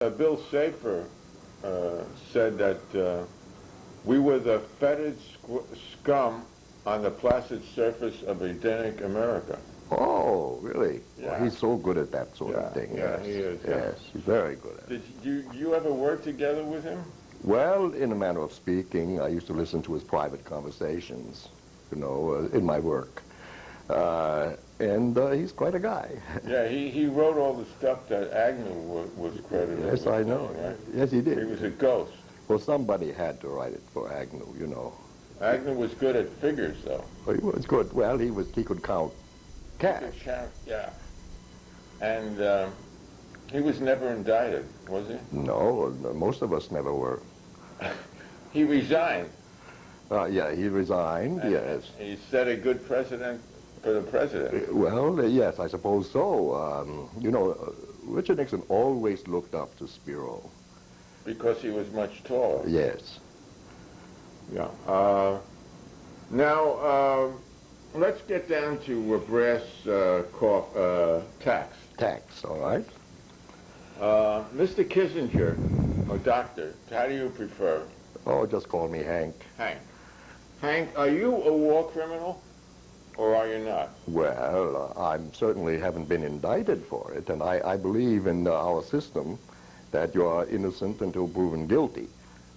Bill Schaefer said that we were the fetid scum on the placid surface of Edenic America. Oh, really? Yeah. Well, he's so good at that sort of thing. Yeah, yes. he is. Yes, he's very good at it. Did you ever work together with him? Well, in a manner of speaking, I used to listen to his private conversations, in my work. And he's quite a guy. Yeah, he wrote all the stuff that Agnew was credited with. Yes, I know. Right? Yes, he did. He was a ghost. Well, somebody had to write it for Agnew, Agnew was good at figures, though. Well, he was good. Well, he could count cash. Yeah. And he was never indicted, was he? No, most of us never were. He resigned. Yeah, he resigned, And yes. He set a good precedent for the president. Well, yes, I suppose so. Richard Nixon always looked up to Spiro. Because he was much taller. Yes. Yeah. Now, let's get down to brass tacks. Tax, all right. Mr. Kissinger, or Doctor, how do you prefer? Oh, just call me Hank. Hank. Hank, are you a war criminal, or are you not? Well, I certainly haven't been indicted for it, and I believe in our system that you are innocent until proven guilty.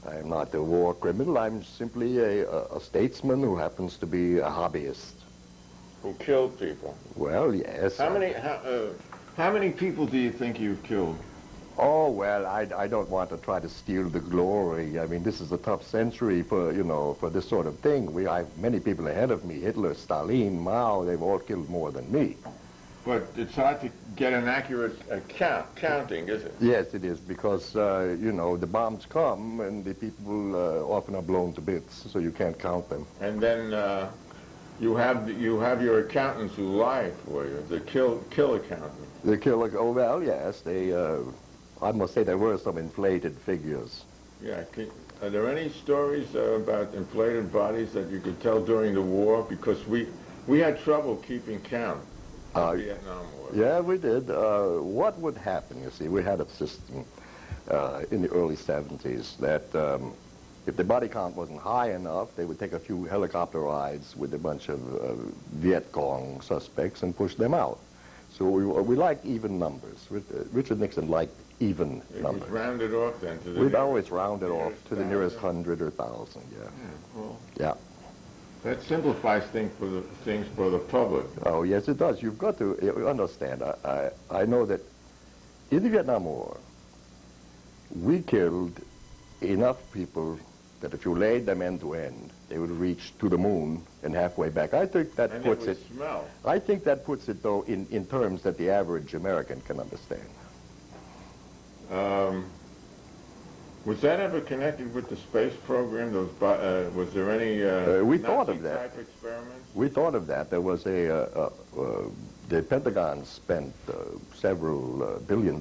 I am not a war criminal. I'm simply a statesman who happens to be a hobbyist. Who killed people? Well, yes. How many people do you think you've killed? Oh, well, I don't want to try to steal the glory. I mean, this is a tough century for this sort of thing. I have many people ahead of me. Hitler, Stalin, Mao, they've all killed more than me. But it's hard to get an accurate counting, is it? Yes, it is, because, the bombs come and the people often are blown to bits, so you can't count them. And then you have your accountants who lie for you, the kill accountants. The kill, oh, well, yes, I must say there were some inflated figures. Yeah, are there any stories about inflated bodies that you could tell during the war? Because we had trouble keeping count. Vietnam War. Yeah, we did. What would happen, you see, we had a system in the early 70s that if the body count wasn't high enough, they would take a few helicopter rides with a bunch of Viet Cong suspects and push them out. So we liked even numbers. Richard Nixon liked even numbers. It was rounded off then to the We'd always round it off to the nearest 100 or 1,000, yeah. Well, yeah. That simplifies things for the public. Oh, yes, it does. You've got to understand. I know that in the Vietnam War, we killed enough people that if you laid them end to end, they would reach to the moon and halfway back. I think that puts it. Smell. I think that puts it, though, in terms that the average American can understand. Was that ever connected with the space program? Was there any we thought of that. Nazi-type experiments? We thought of that. There was the Pentagon spent several $1 billion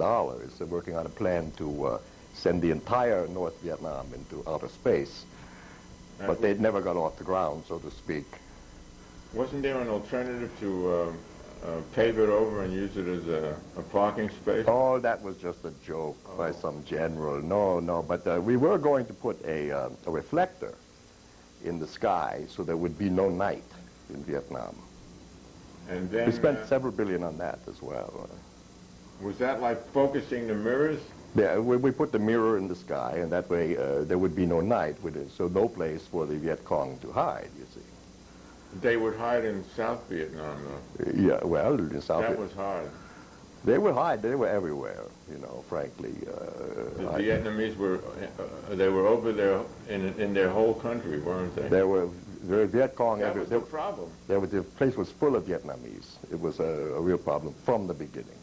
working on a plan to send the entire North Vietnam into outer space. But they never got off the ground, so to speak. Wasn't there an alternative to pave it over and use it as a parking space? Oh, that was just a joke by some general. No, but we were going to put a reflector in the sky so there would be no night in Vietnam. And then we spent several billion on that as well. Was that like focusing the mirrors? Yeah, we put the mirror in the sky, and that way there would be no night, so no place for the Viet Cong to hide, you see. They would hide in South Vietnam, though. Yeah, well, in South That was hard. They would hide. They were everywhere, frankly. The Vietnamese were over there in their whole country, weren't they? There were Viet Cong everywhere. That was the problem. The place was full of Vietnamese. It was a real problem from the beginning.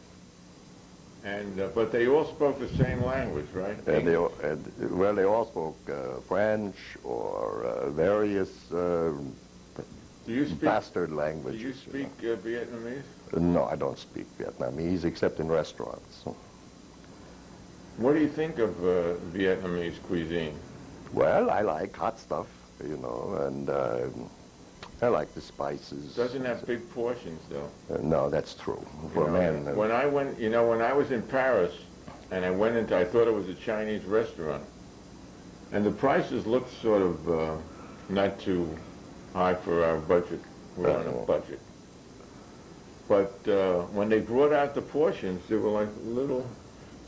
And but they all spoke the same language, right? And they all spoke French or various bastard languages. Do you speak Vietnamese? No, I don't speak Vietnamese except in restaurants. What do you think of Vietnamese cuisine? Well, I like hot stuff, and I like the spices. Doesn't have big portions, though. No, that's true. For men. When I went, when I was in Paris, and I thought it was a Chinese restaurant. And the prices looked sort of not too high for our budget. We're on a budget. But when they brought out the portions, they were like little.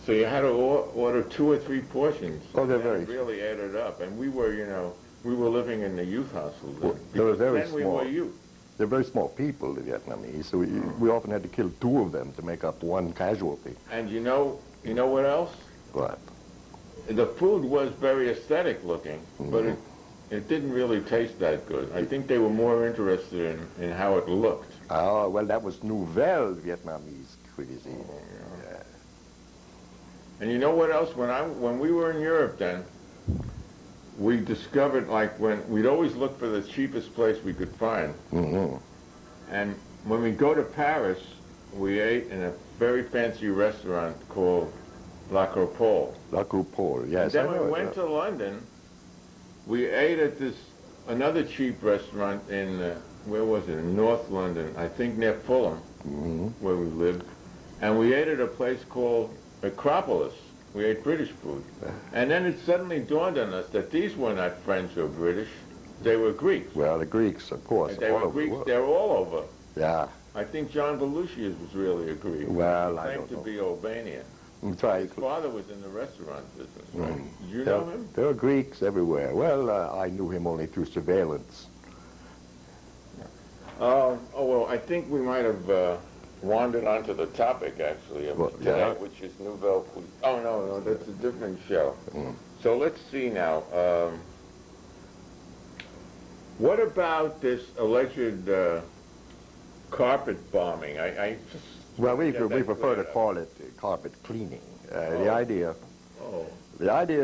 So you had to order 2 or 3 portions. Oh, they're and very. It really added up. And we were, we were living in the youth hostel. Well, they were very then small. we were youth. They're very small people, the Vietnamese. So we often had to kill 2 of them to make up 1 casualty. And you know what else? What? The food was very aesthetic looking, but it didn't really taste that good. I think they were more interested in how it looked. Oh, well, that was Nouvelle Vietnamese cuisine. Yeah. And you know what else? When we were in Europe then, we discovered, like, we'd always look for the cheapest place we could find. And when we go to Paris, we ate in a very fancy restaurant called La Coupole. La Coupole, yes. Then when we went to London, we ate at another cheap restaurant in, where was it, in North London, I think near Fulham, where we lived. And we ate at a place called Acropolis. We ate British food. And then it suddenly dawned on us that these were not French or British, they were Greeks. Well, the Greeks, of course. They were Greeks, they were all over. Yeah. I think John Belushi was really a Greek. Well, he claimed to be Albanian. Right. His father was in the restaurant business, right? Did you know him? There are Greeks everywhere. Well, I knew him only through surveillance. Well, I think we might have wandered onto the topic, actually, of today, which is Nouvelle Cuisine. Oh, no, that's a different show. So let's see now. What about this alleged carpet bombing? I just... Well, we prefer to call it carpet cleaning. The idea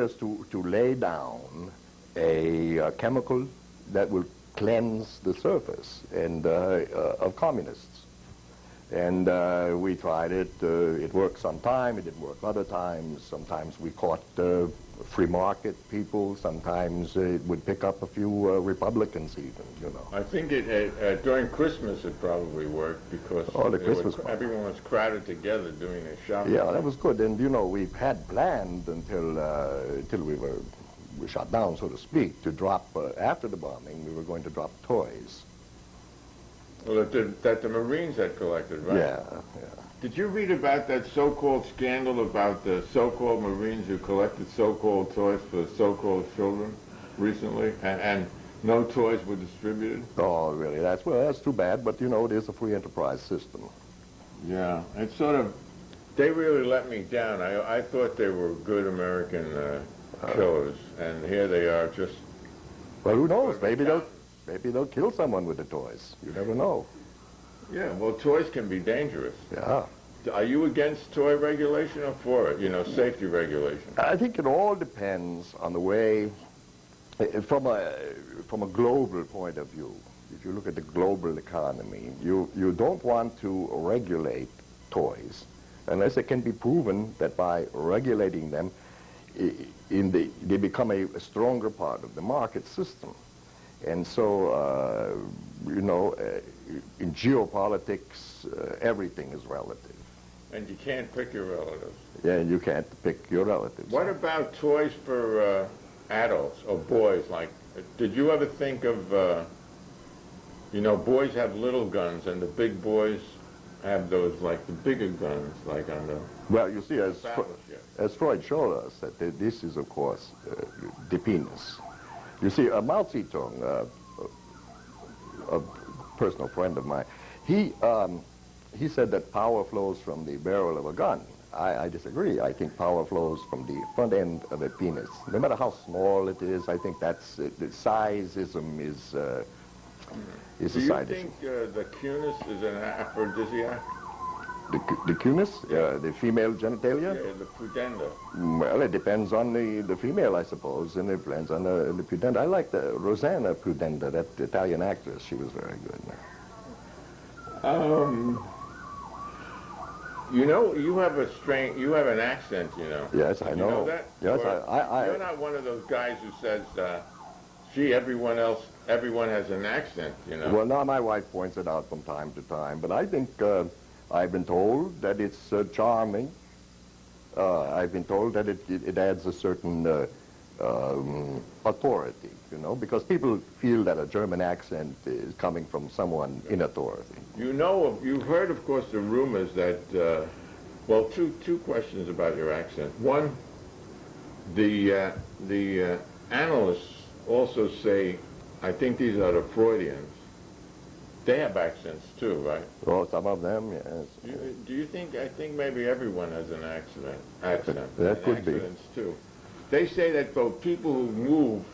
is to lay down a chemical that will cleanse the surface and of communists. And we tried it. It worked sometime. It didn't work other times. Sometimes we caught free market people. Sometimes it would pick up a few Republicans even, I think during Christmas it probably worked because everyone was crowded together doing their shopping. Yeah, that was good. And, we had planned until we were shot down, so to speak, to drop, after the bombing, we were going to drop toys. Well, that the Marines had collected, right? Yeah. Did you read about that so-called scandal about the so-called Marines who collected so-called toys for so-called children recently, and no toys were distributed? Oh, really? That's too bad, but, it is a free enterprise system. Yeah, it's sort of, they really let me down. I thought they were good American killers, and here they are just... Well, who knows? Maybe they'll kill someone with the toys. You never know. Yeah, well, toys can be dangerous. Yeah. Are you against toy regulation or for it? Safety regulation? I think it all depends on the way, from a global point of view. If you look at the global economy, you don't want to regulate toys unless it can be proven that by regulating them, they become a stronger part of the market system. And so, in geopolitics, everything is relative. And you can't pick your relatives. Yeah, you can't pick your relatives. What about toys for adults or boys? Like, did you ever think of, boys have little guns and the big boys have those, like the bigger guns, like on the... Well, you see, as Freud showed us, that this is, of course, the penis. You see, Mao Zedong, a personal friend of mine, he said that power flows from the barrel of a gun. I disagree. I think power flows from the front end of a penis. No matter how small it is, I think that's the sizeism is a side issue. Do you think the cunis is an aphrodisiac? The cunis? The female genitalia? Yeah, the pudenda. Well, it depends on the female, I suppose, and it depends on the pudenda. I like the Rosanna Pudenda, that Italian actress. She was very good. You have an accent, Yes, I know. You know that? Yes, You're not one of those guys who says, gee, everyone has an accent, Well, now my wife points it out from time to time, but I think I've been told that it's charming. I've been told that it adds a certain authority, you know, because people feel that a German accent is coming from someone in authority. You know, you've heard, of course, the rumors that, well, two questions about your accent. One, the analysts also say, I think these are the Freudians, they have accents too, right? Well, some of them, yes. Do you think, I think maybe everyone has an accent. That could be. Accidents too. They say that both people who move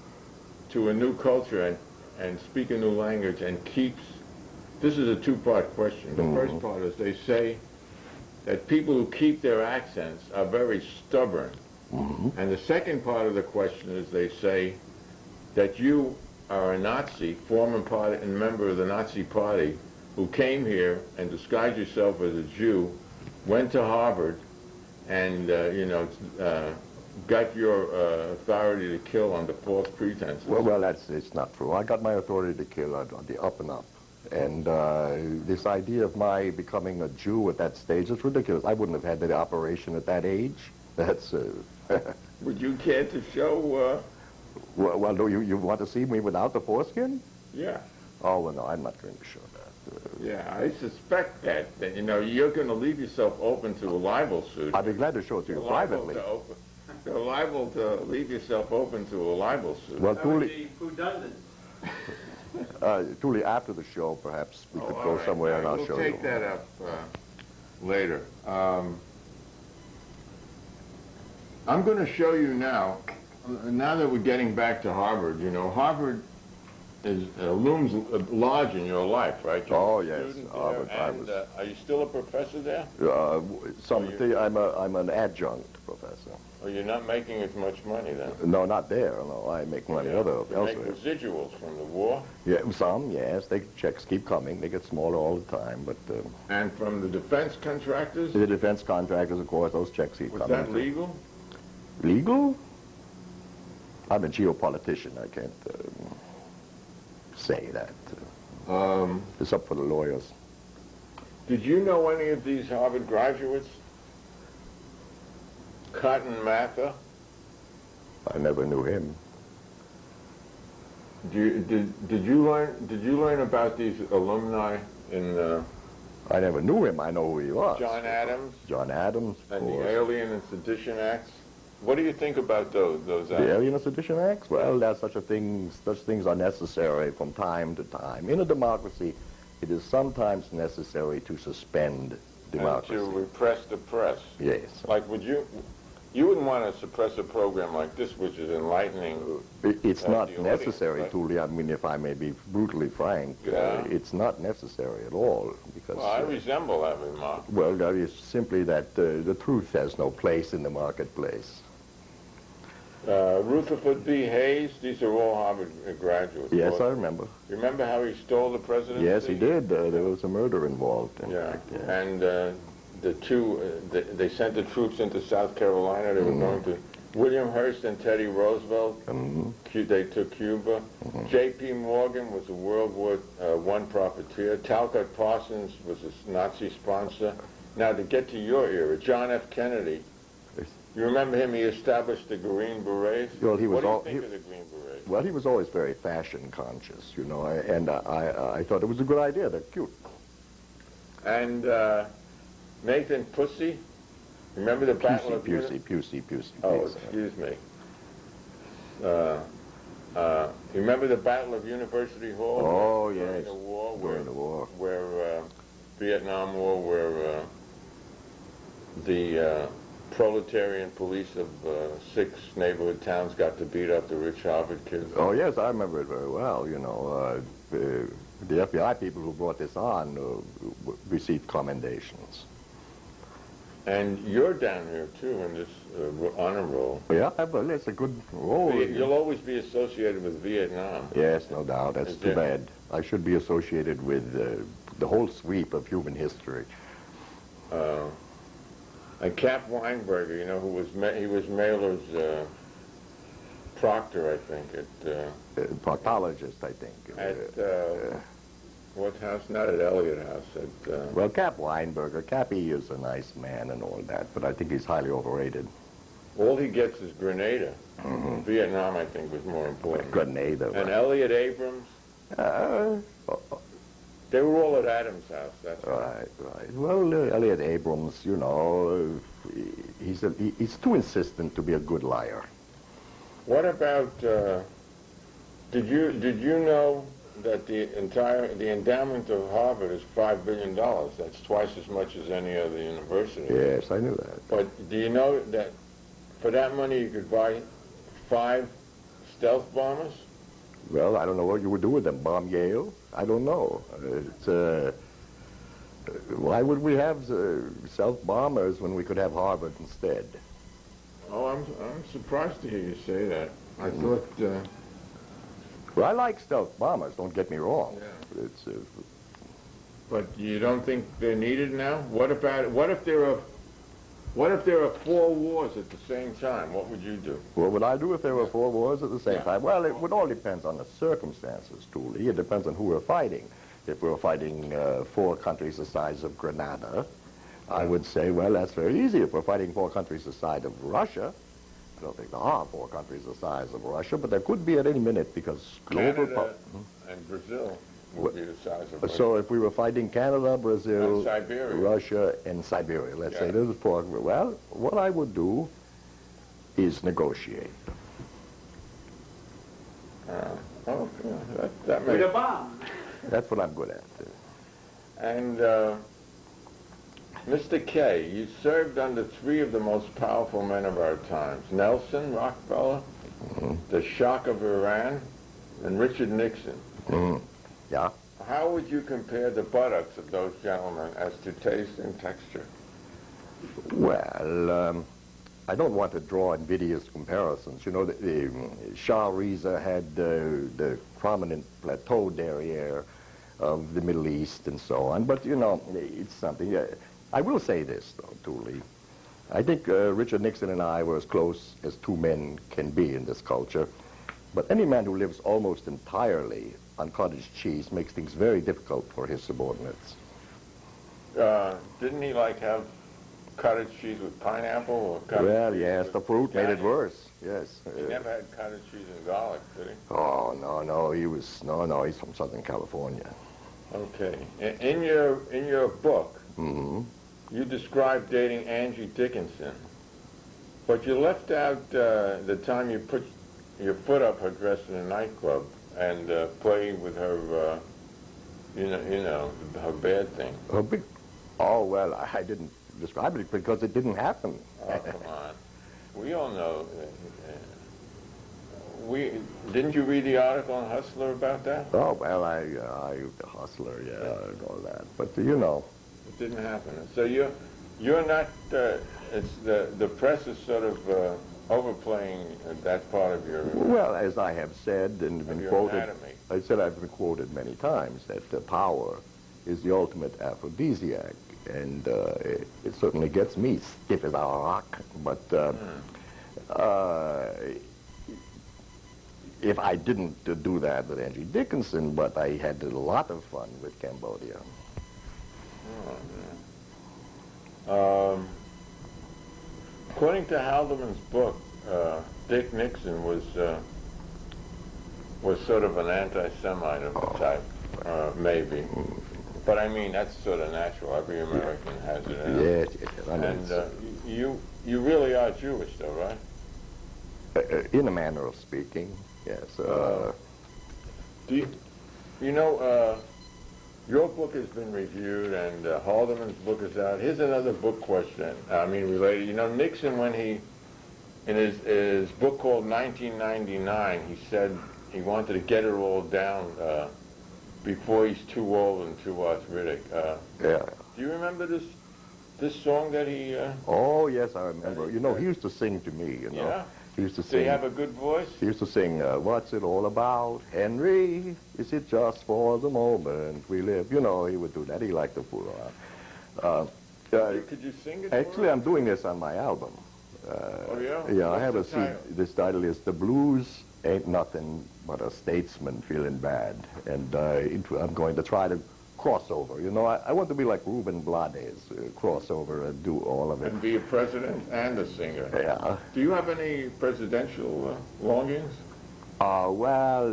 to a new culture and speak a new language and keeps, this is a two-part question. The first part is they say that people who keep their accents are very stubborn. And the second part of the question is they say that you are a Nazi, former party and member of the Nazi party, who came here and disguised yourself as a Jew, went to Harvard, and got your authority to kill under false pretenses. Well, it's not true. I got my authority to kill on the up and up. And this idea of my becoming a Jew at that stage is ridiculous. I wouldn't have had the operation at that age. That's... Would you care to show... Well, do you want to see me without the foreskin? Yeah. Oh, well, no, I'm not going to show that. Yeah, I suspect that you're going to leave yourself open to a libel suit. I'd be glad to show it to you privately. You're liable to leave yourself open to a libel suit. Well, That would be redundant. Tuli, after the show, perhaps we could go right. somewhere and I'll we'll show you. take that up later. I'm going to show you now that we're getting back to Harvard, Harvard looms large in your life, right? You're Oh, a yes, student Harvard. there, and, are you still a professor there? I'm an adjunct professor. Or you're not making as much money then? No, not there. No, I make money You elsewhere. make residuals from the war? Yeah, some, yes. Checks keep coming. They get smaller all the time, but... And from the defense contractors? The defense contractors, of course, those checks keep coming. Was that too. legal? Legal? I'm a geopolitician. I can't say that. It's up for the lawyers. Did you know any of these Harvard graduates? Cotton Mather? I never knew him. Did you learn about these alumni in I never knew him. I know who he was. John Adams John Adams, of and the course. Alien and Sedition Acts? What do you think about those acts? The Alien and Sedition Acts? Well, such things are necessary from time to time. In a democracy, it is sometimes necessary to suspend democracy. And to repress the press? Yes. Like, you wouldn't want to suppress a program like this, which is enlightening. It's not the audience, necessary, right? Tuli. I mean, if I may be brutally frank, Yeah. it's not necessary at all. Because, Well, I resemble that remark. well, that is simply that the truth has no place in the marketplace. Rutherford B. Hayes, these are all Harvard graduates. Yes, I remember. You remember how he stole the presidency? Yes, he did. There was a murder involved. In Yeah, fact, yeah. and they sent the troops into South Carolina. They were going to William Hearst and Teddy Roosevelt. They took Cuba. J.P. Morgan was a World War I profiteer. Talcott Parsons was a Nazi sponsor. Now, to get to your era, John F. Kennedy. You remember him? He established the Green Berets. Well, he was what do you think of the Green Berets? Well, he was always very fashion conscious, and I thought it was a good idea. They're cute. And Nathan Pussy. Remember the Battle of Pusey. Oh, excuse me. Remember the Battle of University Hall? Oh, yes. During the war. During the war. Where Vietnam War, where the proletarian police of 6 neighborhood towns got to beat up the rich Harvard kids. Oh, yes, I remember it very well. The FBI people who brought this on received commendations. And you're down here, too, in this honor roll. Yeah, well, it's a good role. You'll always be associated with Vietnam. Yes, no doubt. That's too bad. I should be associated with the whole sweep of human history. And Cap Weinberger, who was Mailer's proctor, I think, Proctologist, I think. What house? Not at Elliott House. At, Well, Cap Weinberger. Cappy is a nice man and all that, but I think he's highly overrated. all he gets is Grenada. Vietnam, I think, was more important. Grenada. And Elliott Abrams, they were all at Adams' house. That's right. Right. Well, Elliott Abrams, you know, he's too insistent to be a good liar. What about? Did you know that the endowment of Harvard is $5 billion? That's twice as much as any other university. Yes, I knew that. But do you know that for that money you could buy 5 stealth bombers? Well, I don't know what you would do with them. Bomb Yale? I don't know. Why would we have stealth bombers when we could have Harvard instead? Oh, I'm surprised to hear you say that. I thought. Well, I like stealth bombers. Don't get me wrong. Yeah. It's. But you don't think they're needed now? What if there are 4 wars at the same time? What would you do? What would I do if there were 4 wars at the same time? Well, it would all depend on the circumstances, Tuli. It depends on who we're fighting. If we're fighting 4 countries the size of Grenada, I would say, well, that's very easy. If we're fighting 4 countries the size of Russia, I don't think there are 4 countries the size of Russia, but there could be at any minute because global... Canada and Brazil would be the size of Russia. So if we were fighting Canada, Brazil, and Siberia. Russia, and Siberia, let's say there's 4, well, what I would do is negotiate. Oh, yeah, that With makes... a bomb. That's what I'm good at. And Mr. K, you served under 3 of the most powerful men of our times. Nelson, Rockefeller, the Shah of Iran, and Richard Nixon. Yeah? How would you compare the buttocks of those gentlemen as to taste and texture? Well, I don't want to draw invidious comparisons. You know, the Shah Reza had the prominent plateau derriere of the Middle East and so on. But, you know, it's something. I will say this, though, Tuli. I think Richard Nixon and I were as close as 2 men can be in this culture. But any man who lives almost entirely on cottage cheese makes things very difficult for his subordinates. Didn't he, like, have cottage cheese with pineapple? Or cottage Well, cheese yes, with the fruit made it garnish? worse. Yes. He never had cottage cheese and garlic, did he? Oh, no, he's from Southern California. Okay. In your book, you described dating Angie Dickinson, but you left out the time you put your foot up her dress in a nightclub and played with her, you know, her bad thing. Oh, well, I didn't describe it because it didn't happen. Oh, come on. We all know. Didn't you read the article on Hustler about that? Oh, well, I the Hustler, and all that. But, you know. It didn't happen. So you're not, it's the press is sort of overplaying that part of your... Well, as I have said and been quoted, anatomy. I said I've been quoted many times that power is the ultimate aphrodisiac. And it certainly gets me stiff as a rock. But if I didn't do that with Angie Dickinson, but I had a lot of fun with Cambodia. Oh, man. According to Haldeman's book, Dick Nixon was sort of an anti-Semite of the type, maybe. But I mean, that's sort of natural. Every American has it. Yes, I mean, and you really are Jewish, though, right? in a manner of speaking, yes. Do you know? Your book has been reviewed, and Haldeman's book is out. Here's another book question. I mean, related. You know, Nixon, when he, in his book called 1999, he said he wanted to get it all down before he's too old and too arthritic. Yeah. Do you remember this song that he? Oh yes, I remember. You know, he used to sing to me. You know. Yeah. He used to Did sing. he have a good voice? He used to sing, what's it all about, Henry? Is it just for the moment we live? You know, he would do that. He liked to fool around. Could you sing it? Actually, I'm doing this on my album. Oh, yeah? Yeah, I What's have the a seat. title? This title is The Blues Ain't Nothing But a Statesman Feeling Bad. And I'm going to try to crossover. You know, I want to be like Ruben Blades, crossover and do all of it. And be a president and a singer. Yeah. Do you have any presidential longings? Well...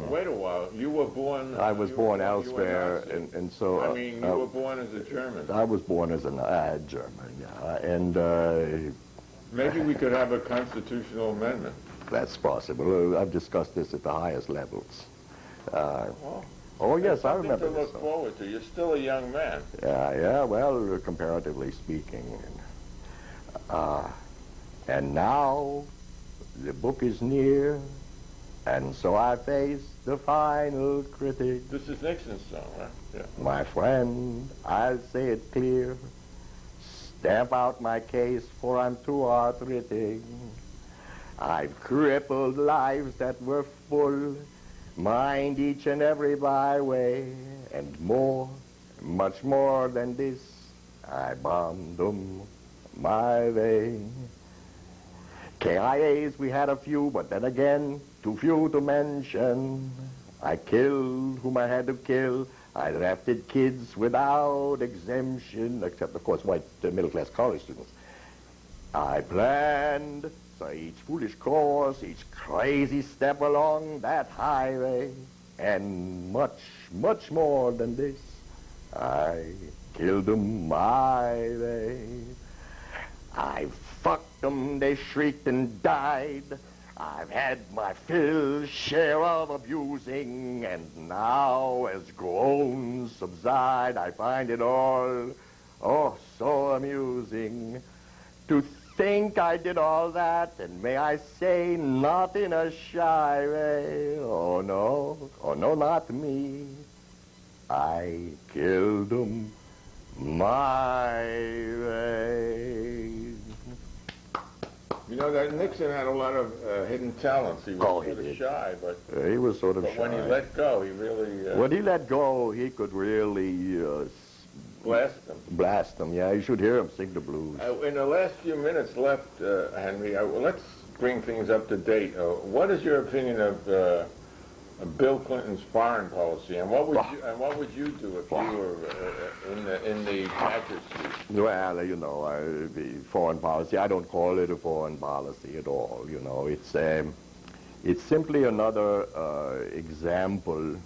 Wait a while. You were born... I was born elsewhere, and so... I mean, you were born as a German. I was born as a German, yeah. And... maybe we could have a constitutional amendment. That's possible. I've discussed this at the highest levels. Well, oh, yes, I remember to look forward to. You're still a young man. Yeah, well, comparatively speaking. And now the book is near, and so I face the final critic. This is Nixon's song, right? Yeah. My friend, I'll say it clear. Stamp out my case, for I'm too arthritic. I've crippled lives that were full, mind each and every byway, and more, much more than this, I bombed them my way. KIAs, we had a few, but then again, too few to mention. I killed whom I had to kill. I drafted kids without exemption, except, of course, white middle-class college students. I planned each foolish course, each crazy step along that highway, and much, much more than this, I killed them my way. I fucked them, they shrieked and died. I've had my fill share of abusing, and now as groans subside, I find it all, oh, so amusing to think I did all that, and may I say, not in a shy way. Oh, no, not me. I killed 'em my way. You know, that Nixon had a lot of hidden talents. He was sort of shy, but he was sort of shy. But when he let go, he really... when he let go, he could really... Blast them, yeah. You should hear him sing the blues. In the last few minutes left, Henry, let's bring things up to date. What is your opinion of Bill Clinton's foreign policy, and what would you do if you were in the Patriot seat? Well, you know, the foreign policy, I don't call it a foreign policy at all. You know, it's simply another example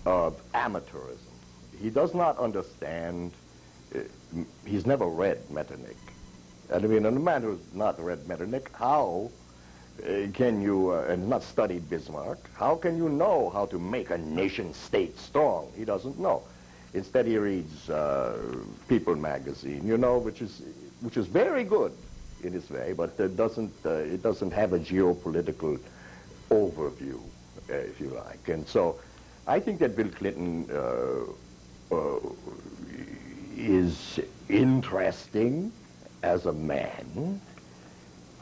of amateurism. He does not understand. He's never read Metternich. And I mean, a man who's not read Metternich, how can you, and not studied Bismarck, how can you know how to make a nation-state strong? He doesn't know. Instead, he reads People magazine, you know, which is very good in its way, but it doesn't have a geopolitical overview, if you like. And so, I think that Bill Clinton is interesting as a man.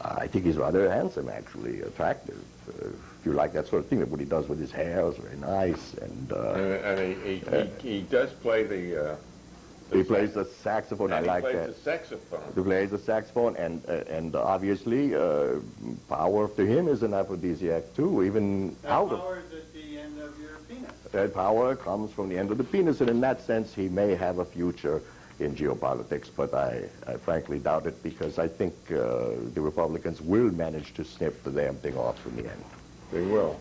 I think he's rather handsome, actually, attractive. If you like that sort of thing, what he does with his hair is very nice. And he does play the he plays the saxophone. And I like that. He plays the saxophone. He plays the saxophone, and obviously, power to him is an aphrodisiac too. Even that out power is at the end of your penis. That power comes from the end of the penis, and in that sense, he may have a future in geopolitics, but I frankly doubt it, because I think the Republicans will manage to snip the damn thing off in the end. They will.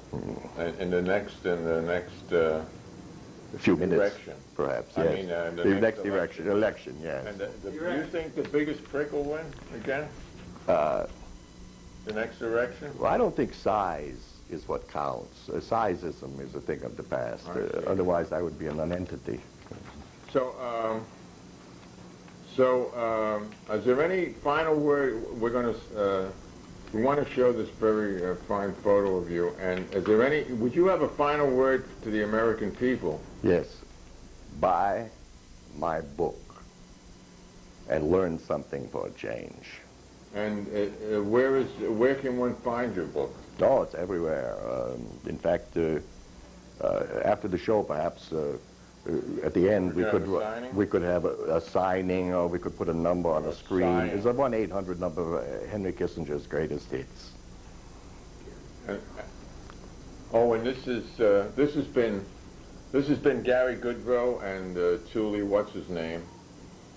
In the next few minutes, direction, perhaps. I Yes. mean, the next election, yes. And do you think the biggest prick will win again? The next election? Well, I don't think size is what counts. Sizeism is a thing of the past. Otherwise, I would be a non-entity. So, is there any final word? We're going to, we want to show this very fine photo of you, and is there any, would you have a final word to the American people? Yes. Buy my book and learn something for a change. And where can one find your book? Oh, it's everywhere. In fact, after the show, perhaps, at the end, we could have a signing, or we could put a number on a screen. Signing. It's a 1-800 number of Henry Kissinger's greatest hits. And this has been This has been Garry Goodrow and Tuli, what's his name?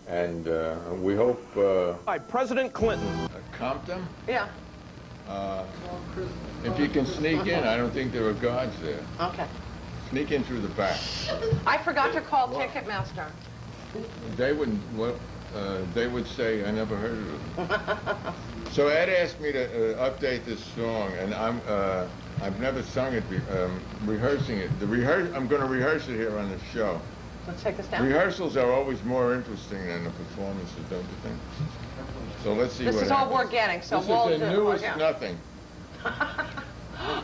And we hope... Hi, President Clinton. Compton? Yeah. If you can sneak in, I don't think there are guards there. Okay. Sneak in through the back. I forgot to call Ticketmaster. They wouldn't, they would say, I never heard of it. So Ed asked me to update this song, and I've never sung it, rehearsing it. I'm going to rehearse it here on the show. Let's take this down. Rehearsals are always more interesting than the performances, don't you think? So let's see what This is all organic, so we'll This is the do newest organic. Nothing.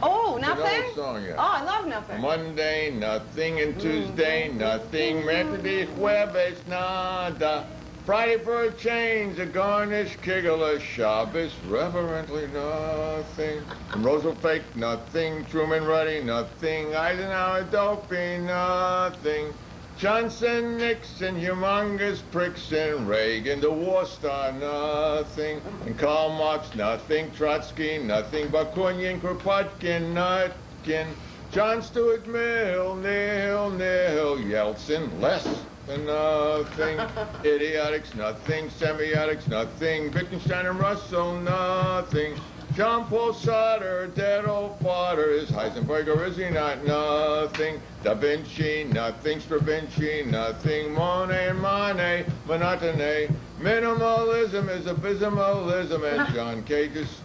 Oh, It's an nothing? old song, yeah. Oh, I love nothing. Monday, nothing, and Tuesday, nothing. Mercredi, jueves, nada. Friday for a change, a garnish, kiggle, Shabbos, reverently nothing. And Roosevelt fake, nothing. Truman Ruddy, nothing. Eisenhower dopey, nothing. Johnson, Nixon, humongous pricks, and Reagan, the war star, nothing. And Karl Marx, nothing. Trotsky, nothing. Bakunin, Kropotkin, nutkin. John Stuart Mill, nil, nil. Yeltsin, less than nothing. Idiotics, nothing. Semiotics, nothing. Wittgenstein and Russell, nothing. John Paul Sartre, dead old father. Is Heisenberg or is he not? Nothing. Da Vinci, nothing. Stravinsky, nothing. Monet and Manet, monotony. Minimalism is abysmalism. And John Cage's.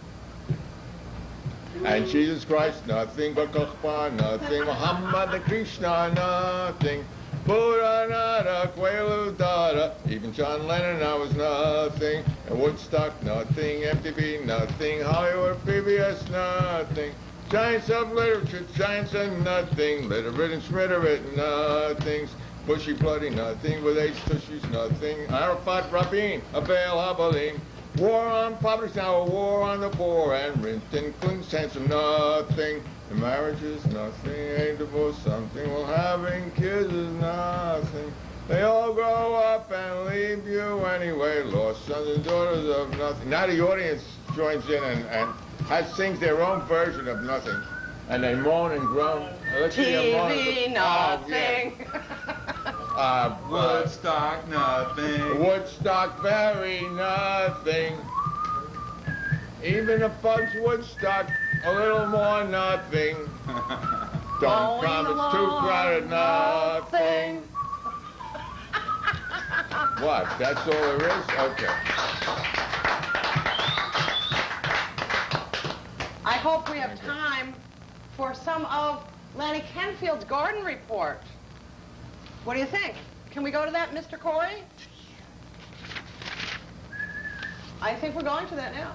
And Jesus Christ, nothing. But Kochba, nothing. Muhammad and Krishna, nothing. Buddha, nada, Quaalude, dada. Even John Lennon, I was nothing. And Woodstock, nothing. MTV, nothing. Hollywood, PBS, nothing. Giants of literature, giants of nothing. Literate and schmitterate, nothings. Bushy, bloody, nothing. With H tushies, nothing. Arafat, Rabin, Abel, Habalin. War on poverty, now a war on the poor. And Rinton, Clinton's handsome, nothing. The marriage is nothing, ain't divorce something. Well, having kids is nothing. They all grow up and leave you anyway. Lost sons and daughters of nothing. Now the audience joins in and sings their own version of nothing. And they moan and groan. Let's see them moan. TV, nothing. Woodstock, nothing. Woodstock, very nothing. Even the Bugs Woodstock, a little more nothing. Don't come, it's too crowded, nothing. What? That's all there is? Okay. I hope we have time for some of Lanny Kenfield's garden report. What do you think? Can we go to that, Mr. Corey? I think we're going to that now.